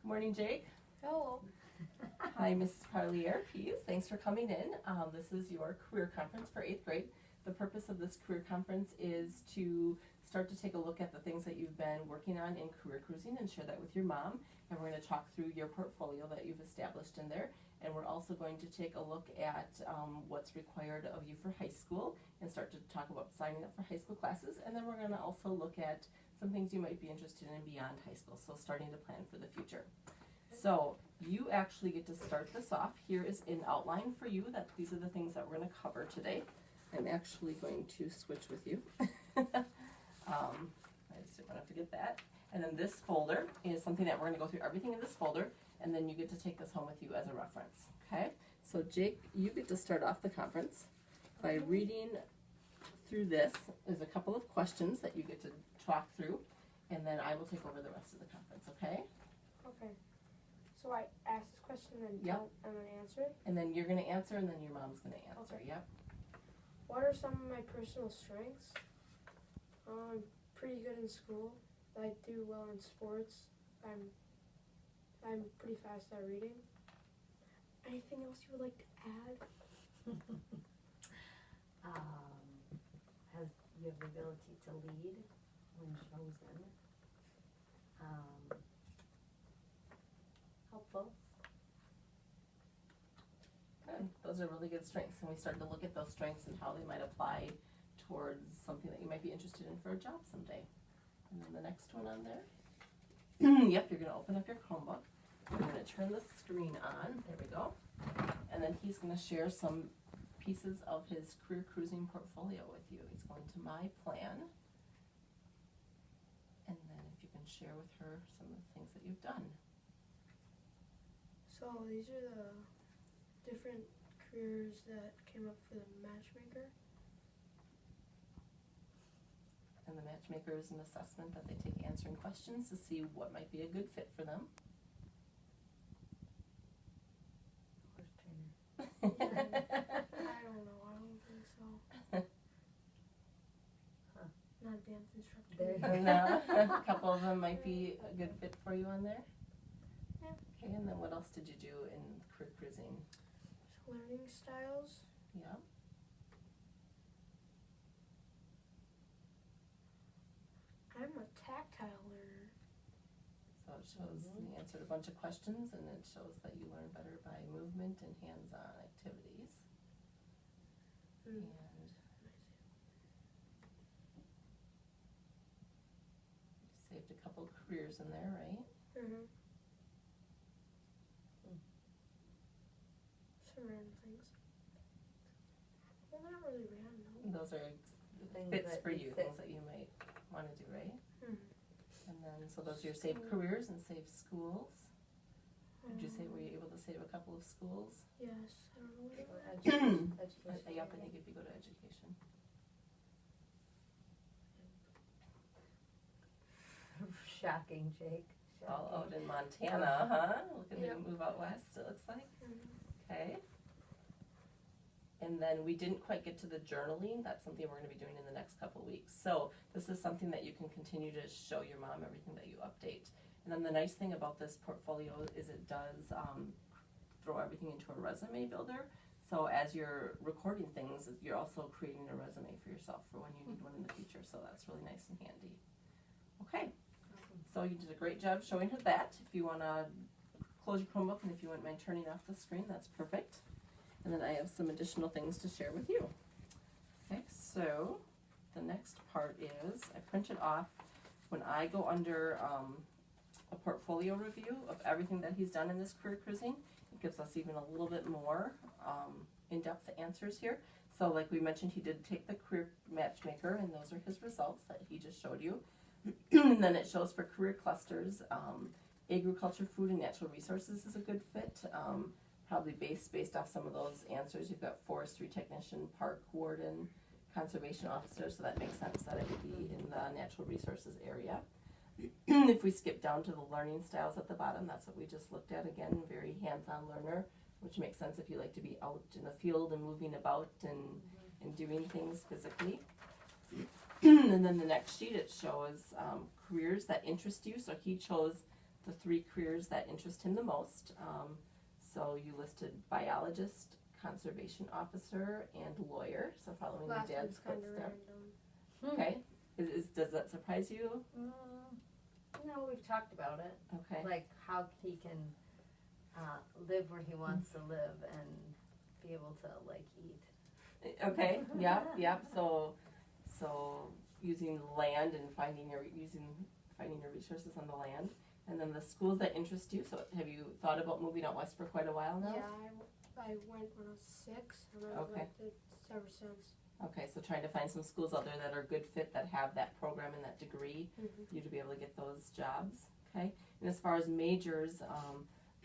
Morning, Jake. Hello. Hi, Mrs. Parlier, Pease. Thanks for coming in. This is your career conference for 8th grade. The purpose of this career conference is to start to take a look at the things that you've been working on in career cruising and share that with your mom. And we're going to talk through your portfolio that you've established in there. And we're also going to take a look at what's required of you for high school and start to talk about signing up for high school classes. And then we're going to also look at some things you might be interested in beyond high school, so starting to plan for the future. So you actually get to start this off. Here is an outline for you that these are the things that we're going to cover today. I'm actually going to switch with you. I just didn't want to forget that. And then this folder is something that we're going to go through everything in this folder, and then you get to take this home with you as a reference. Okay? So Jake, you get to start off the conference by reading through this. There's a couple of questions that you get to talk through, and then I will take over the rest of the conference, okay? Okay. So I ask this question and Yep. I'm going to answer it? And then you're going to answer, and then your mom's going to answer. Okay. Yep. What are some of my personal strengths? I'm pretty good in school. I do well in sports. I'm pretty fast at reading. Anything else you would like to add? Has you have the ability to lead when chosen. Helpful. Good. Those are really good strengths, and we start to look at those strengths and how they might apply towards something that you might be interested in for a job someday. And then the next one on there. Yep, you're going to open up your Chromebook. You're going to turn the screen on. There we go. And then he's going to share some pieces of his career cruising portfolio with you. He's going to My Plan. And then if you can share with her some of the things that you've done. So these are the different careers that came up for the matchmaker. And the matchmaker is an assessment that they take answering questions to see what might be a good fit for them. Horse trainer. I don't know. I don't think so. Huh. Not a dance instructor. There you And a couple of them might be a good fit for you on there. Yeah. Okay, and then what else did you do in career cruising? Learning styles. Yeah. I'm a tactile learner. So it shows you answered a bunch of questions, and it shows that you learn better by movement and hands-on activities. And you saved a couple careers in there, right? Mm-hmm. Some random things. Well, they're not really random. Those are Things fits that for you you, fit. things that you might want to do, right? Mm-hmm. And then, so those are your safe careers and safe schools. Did you say, were you able to save a couple of schools? Yes. I don't know what it was. Education. Yep, I think if you go to education. Shocking, Jake. All Shocking. out in Montana, huh? Looking Yep. to move out west, it looks like. Mm-hmm. Okay. And then we didn't quite get to the journaling. That's something we're going to be doing in the next couple of weeks. So this is something that you can continue to show your mom everything that you update. And then the nice thing about this portfolio is it does throw everything into a resume builder. So as you're recording things, you're also creating a resume for yourself for when you need one in the future. So that's really nice and handy. Okay. So you did a great job showing her that. If you want to close your Chromebook and if you wouldn't mind turning off the screen, that's perfect. And then I have some additional things to share with you. Okay, so the next part is I printed off when I go under a portfolio review of everything that he's done in this career cruising. It gives us even a little bit more in-depth answers here. So like we mentioned, he did take the career matchmaker, and those are his results that he just showed you. And then it shows for career clusters, agriculture, food, and natural resources is a good fit. Probably based off some of those answers. You've got forestry technician, park warden, conservation officer, so that makes sense that it would be in the natural resources area. If we skip down to the learning styles at the bottom, that's what we just looked at. Again, very hands-on learner, which makes sense if you like to be out in the field and moving about and doing things physically. And then the next sheet, it shows careers that interest you. So he chose the 3 careers that interest him the most. So you listed biologist, conservation officer, and lawyer. So following your Last dad's one's kind of footsteps. random. Okay. Does that surprise you? No, we've talked about it. Okay. Like how he can live where he wants to live and be able to like eat. Okay. Yep. So using land and finding your resources on the land, and then the schools that interest you. So have you thought about moving out west for quite a while now? Yeah, I went when I was 6, and I Okay. liked it ever since. Okay, so trying to find some schools out there that are a good fit, that have that program and that degree, Mm-hmm. you to be able to get those jobs. Okay, and as far as majors,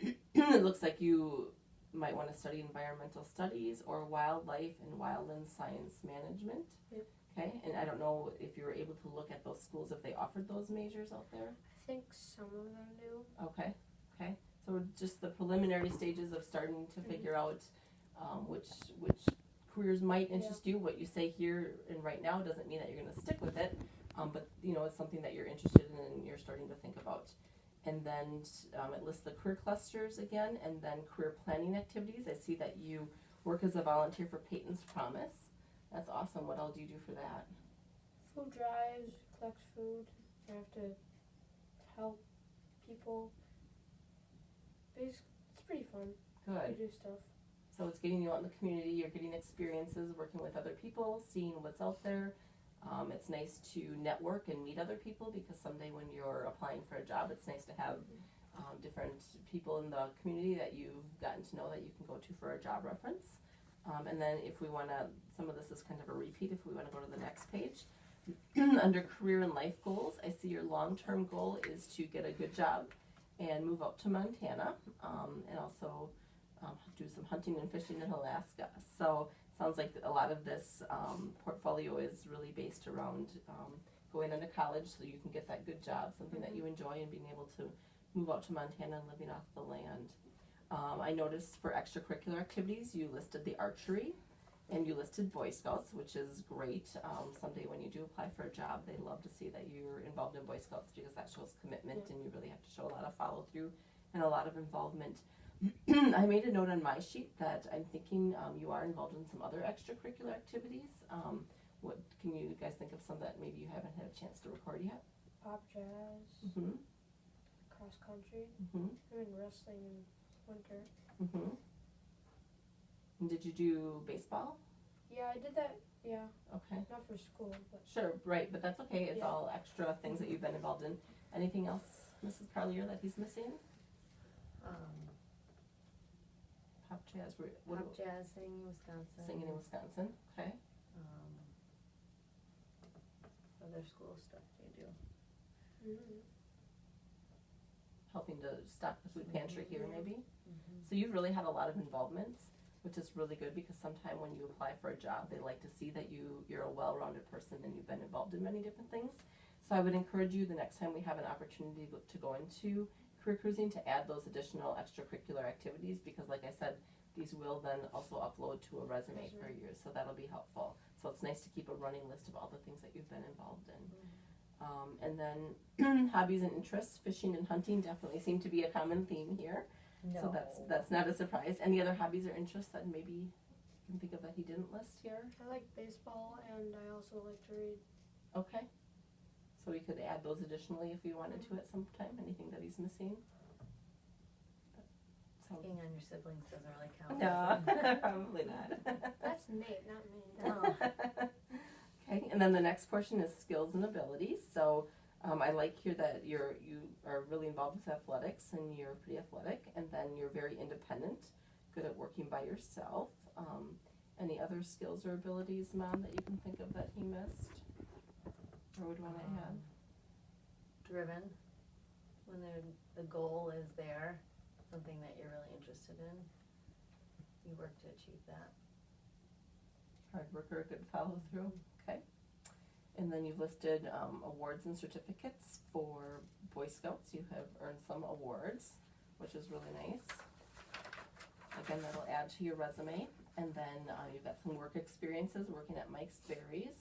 it looks like you might want to study environmental studies or wildlife and wildland science management. Yep. Okay, and I don't know if you were able to look at those schools, if they offered those majors out there. I think some of them do. Okay, so we're just the preliminary stages of starting to figure out which careers might interest you. What you say here and right now doesn't mean that you're going to stick with it, but it's something that you're interested in and you're starting to think about. And then it lists the career clusters again, and then career planning activities. I see that you work as a volunteer for Peyton's Promise. That's awesome. What all do you do for that? Food drives, collect food. I have to help people. It's pretty fun. Good. To do stuff. So it's getting you out in the community, you're getting experiences, working with other people, seeing what's out there. It's nice to network and meet other people, because someday when you're applying for a job, it's nice to have different people in the community that you've gotten to know that you can go to for a job reference. And then if we want to, some of this is kind of a repeat, if we want to go to the next page. Under career and life goals, I see your long-term goal is to get a good job and move out to Montana, and also do some hunting and fishing in Alaska. So sounds like a lot of this portfolio is really based around going into college so you can get that good job, something that you enjoy, and being able to move out to Montana and living off the land. I noticed for extracurricular activities you listed the archery, and you listed Boy Scouts, which is great. Someday when you do apply for a job, they love to see that you're involved in Boy Scouts, because that shows commitment, and you really have to show a lot of follow through and a lot of involvement. I made a note on my sheet that I'm thinking you are involved in some other extracurricular activities. What can you guys think of some that maybe you haven't had a chance to record yet? Pop jazz, Mm-hmm. cross country, Mm-hmm. and wrestling in winter. Mm-hmm. And did you do baseball? Yeah, I did that. Yeah, Okay. not for school, but Sure, right, but that's okay. It's Yeah. all extra things that you've been involved in. Anything else, Mrs. Parlier, that he's missing? Pop jazz, Pop jazz, singing in Wisconsin. singing in Wisconsin, okay. Other school stuff you do. Helping to stock the food pantry here Yeah. maybe. Mm-hmm. So you've really had a lot of involvements, which is really good, because sometime when you apply for a job, they like to see that you're a well-rounded person and you've been involved in many different things. So I would encourage you, the next time we have an opportunity to go into career cruising, to add those additional extracurricular activities, because like I said, these will then also upload to a resume for you, so that'll be helpful. So it's nice to keep a running list of all the things that you've been involved in. And then hobbies and interests, fishing and hunting definitely seem to be a common theme here. No. So that's not a surprise. Any other hobbies or interests that maybe you can think of that he didn't list here? I like baseball, and I also like to read. Okay. So we could add those additionally if we wanted to at some time. Anything that he's missing? Picking on your siblings doesn't really count. No, probably not. That's Nate, not me. No. Okay, and then the next portion is skills and abilities. So I like here that you are really involved with athletics, and you're pretty athletic, and then you're very independent, good at working by yourself. Any other skills or abilities, Mom, that you can think of that he missed or would want to add? Driven, when the goal is there, something that you're really interested in, you work to achieve that. Hard worker, good follow through. Okay. And then you've listed awards and certificates for Boy Scouts. You have earned some awards, which is really nice. Again, that'll add to your resume. And then you've got some work experiences working at Mike's Berries.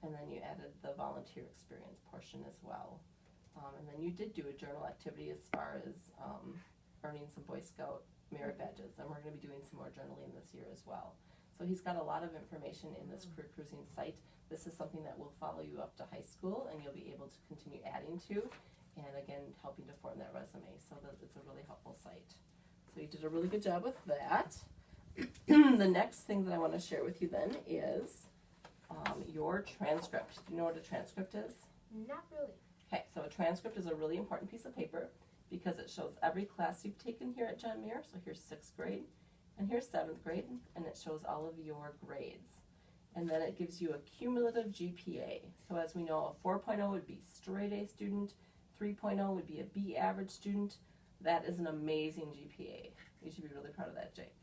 And then you added the volunteer experience portion as well. And then you did do a journal activity as far as earning some Boy Scout merit badges, and we're going to be doing some more journaling this year as well. So he's got a lot of information in this career cruising site. This is something that will follow you up to high school, and you'll be able to continue adding to, and again, helping to form that resume. So that it's a really helpful site. So you did a really good job with that. The next thing that I want to share with you then is your transcript. Do you know what a transcript is? Not really. Okay, so a transcript is a really important piece of paper because it shows every class you've taken here at John Muir. So here's 6th grade, and here's 7th grade, and it shows all of your grades. And then it gives you a cumulative GPA. So as we know, a 4.0 would be straight A student, 3.0 would be a B average student. That is an amazing GPA. You should be really proud of that, Jake.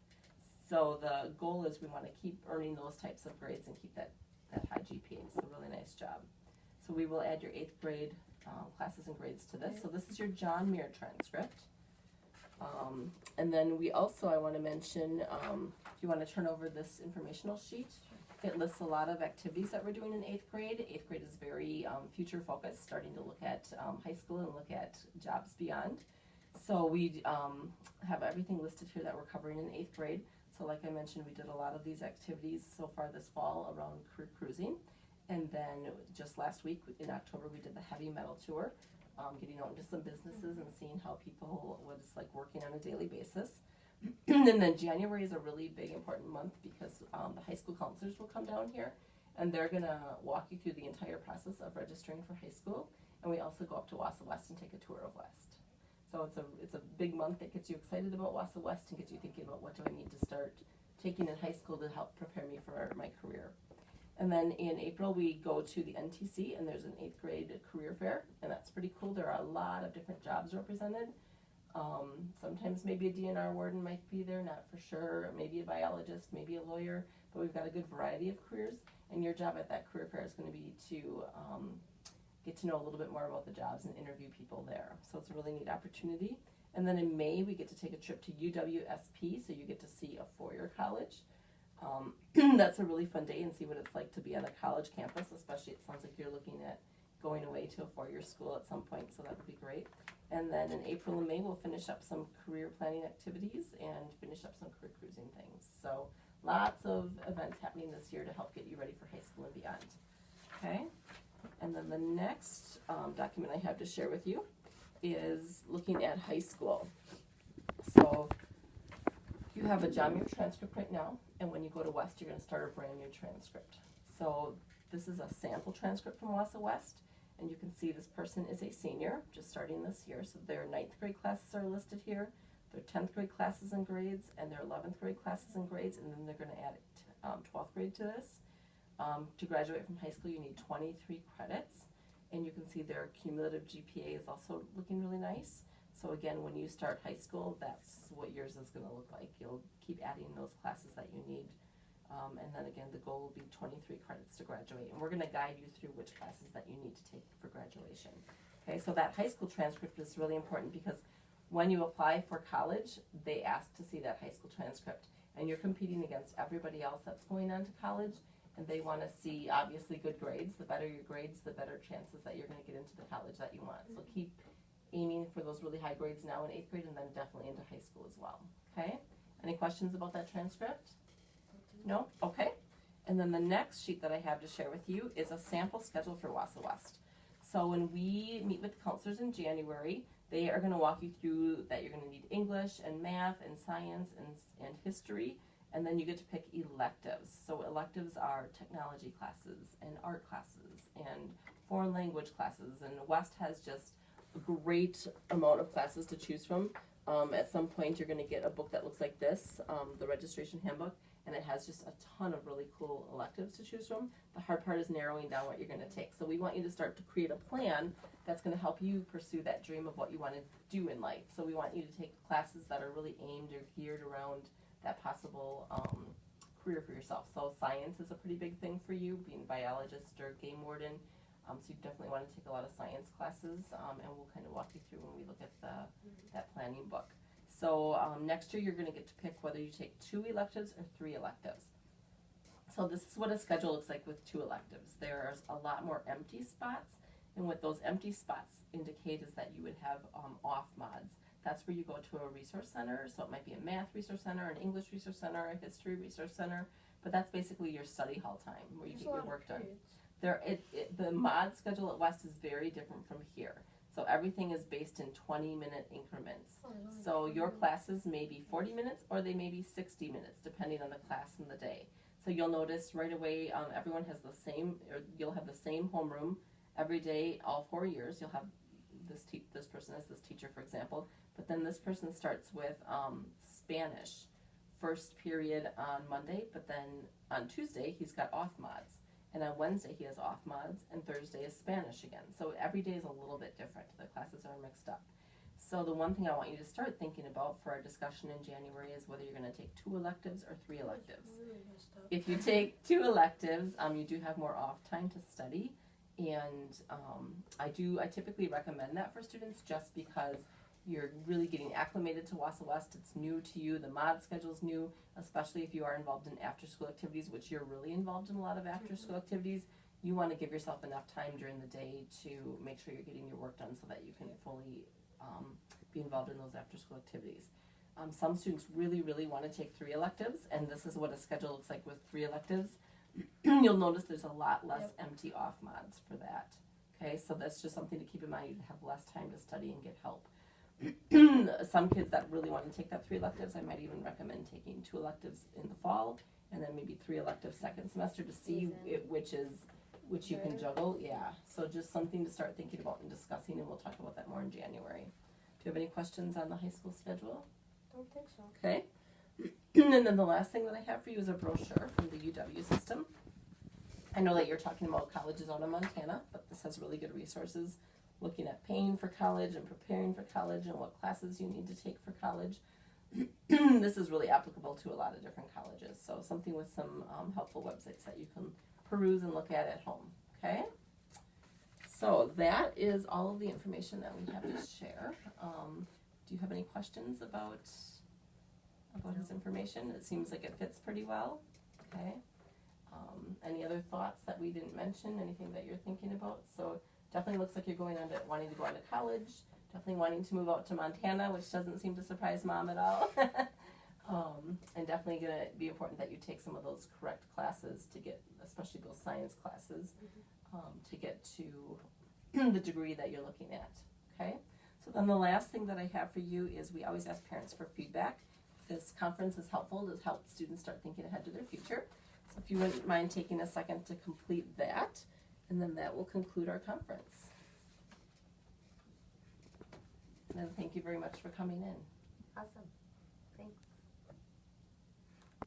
So the goal is we want to keep earning those types of grades and keep that high GPA. So really nice job. So we will add your 8th grade classes and grades to this. So this is your John Muir transcript. And then we also, I want to mention, if you want to turn over this informational sheet, it lists a lot of activities that we're doing in 8th grade. 8th grade is very future focused, starting to look at high school and look at jobs beyond. So we have everything listed here that we're covering in 8th grade. So like I mentioned, we did a lot of these activities so far this fall around career cruising. And then just last week in October, we did the heavy metal tour, getting out into some businesses and seeing how people, what it's like working on a daily basis. And then January is a really big important month because the high school counselors will come down here and they're going to walk you through the entire process of registering for high school. And we also go up to Wausau West and take a tour of West. So it's a big month that gets you excited about Wausau West and gets you thinking about what do I need to start taking in high school to help prepare me for my career. And then in April, we go to the NTC, and there's an 8th grade career fair, and that's pretty cool. There are a lot of different jobs represented. Sometimes maybe a DNR warden might be there, not for sure. Maybe a biologist, maybe a lawyer, but we've got a good variety of careers. And your job at that career fair is going to be to get to know a little bit more about the jobs and interview people there. So it's a really neat opportunity. And then in May, we get to take a trip to UWSP, so you get to see a four-year college. That's a really fun day and see what it's like to be on a college campus, especially it sounds like you're looking at going away to a four-year school at some point, so that would be great. And then in April and May, we'll finish up some career planning activities and finish up some career cruising things. So lots of events happening this year to help get you ready for high school and beyond. Okay? And then the next document I have to share with you is looking at high school. So you have a John Muir transcript right now, and when you go to West, you're going to start a brand new transcript. So this is a sample transcript from Wausau West, and you can see this person is a senior, just starting this year. So their 9th grade classes are listed here, their 10th grade classes and grades, and their 11th grade classes and grades, and then they're going to add 12th grade to this. To graduate from high school, you need 23 credits, and you can see their cumulative GPA is also looking really nice. So again, when you start high school, that's what yours is going to look like. You'll keep adding those classes that you need. And then again, the goal will be 23 credits to graduate. And we're going to guide you through which classes that you need to take for graduation. Okay, so that high school transcript is really important because when you apply for college, they ask to see that high school transcript. And you're competing against everybody else that's going on to college. And they want to see, obviously, good grades. The better your grades, the better chances that you're going to get into the college that you want. So keep aiming for those really high grades now in 8th grade and then definitely into high school as well. Okay? Any questions about that transcript? No? Okay. And then the next sheet that I have to share with you is a sample schedule for Wausau West. So when we meet with the counselors in January, they are going to walk you through that you're going to need English and math and science and history, and then you get to pick electives. So electives are technology classes and art classes and foreign language classes, and West has just a great amount of classes to choose from. At some point you're going to get a book that looks like this, the registration handbook, and it has just a ton of really cool electives to choose from. The hard part is narrowing down what you're going to take. So we want you to start to create a plan that's going to help you pursue that dream of what you want to do in life. So we want you to take classes that are really aimed or geared around that possible career for yourself. So science is a pretty big thing for you, being a biologist or game warden. So you definitely want to take a lot of science classes, and we'll kind of walk you through when we look at that planning book. So next year you're going to get to pick whether you take 2 electives or 3 electives. So this is what a schedule looks like with 2 electives. There's a lot more empty spots And what those empty spots indicate is that you would have off mods. That's where you go to a resource center. So it might be a math resource center, an English resource center, a history resource center. But that's basically your study hall time where you There's get a your lot work of done. periods. The mod schedule at West is very different from here. So everything is based in 20-minute increments. Oh, there's only So 20 your minutes. classes may be 40 minutes or they may be 60 minutes, depending on the class and the day. So you'll notice right away, everyone has the same, or you'll have the same homeroom every day, all 4 years. You'll have this person as this teacher, for example, but then this person starts with Spanish, first period on Monday, but then on Tuesday he's got off mods. And on Wednesday he has off mods, and Thursday is Spanish again. So every day is a little bit different. The classes are mixed up. So the one thing I want you to start thinking about for our discussion in January is whether you're going to take 2 electives or 3 electives. It's really messed up. If you take 2 electives, you do have more off time to study, and I typically recommend that for students just because you're really getting acclimated to Wausau West. It's new to you. The mod schedule's new, especially if you are involved in after-school activities, which you're really involved in a lot of after-school activities. You want to give yourself enough time during the day to make sure you're getting your work done so that you can fully be involved in those after-school activities. Some students really, really want to take 3 electives, and this is what a schedule looks like with 3 electives. You'll notice there's a lot less empty off mods for that. Okay, so that's just something to keep in mind. You have less time to study and get help. Some kids that really want to take that 3 electives, I might even recommend taking 2 electives in the fall, and then maybe 3 electives second semester to see which you can juggle. Yeah, so just something to start thinking about and discussing, and we'll talk about that more in January. Do you have any questions on the high school schedule? Don't think so. Okay. And then the last thing that I have for you is a brochure from the UW system. I know that you're talking about colleges out of Montana, but this has really good resources looking at paying for college and preparing for college and what classes you need to take for college. This is really applicable to a lot of different colleges. So something with some helpful websites that you can peruse and look at home. Okay? So that is all of the information that we have to share. Do you have any questions about his information? It seems like it fits pretty well. Okay. Any other thoughts that we didn't mention? Anything that you're thinking about? So definitely looks like you're wanting to go on to college. Definitely wanting to move out to Montana, which doesn't seem to surprise Mom at all. And definitely going to be important that you take some of those correct classes to get, especially those science classes, to get to the degree that you're looking at. Okay. So then the last thing that I have for you is we always ask parents for feedback. This conference is helpful to help students start thinking ahead to their future. So if you wouldn't mind taking a second to complete that, and then that will conclude our conference. And then thank you very much for coming in. Awesome.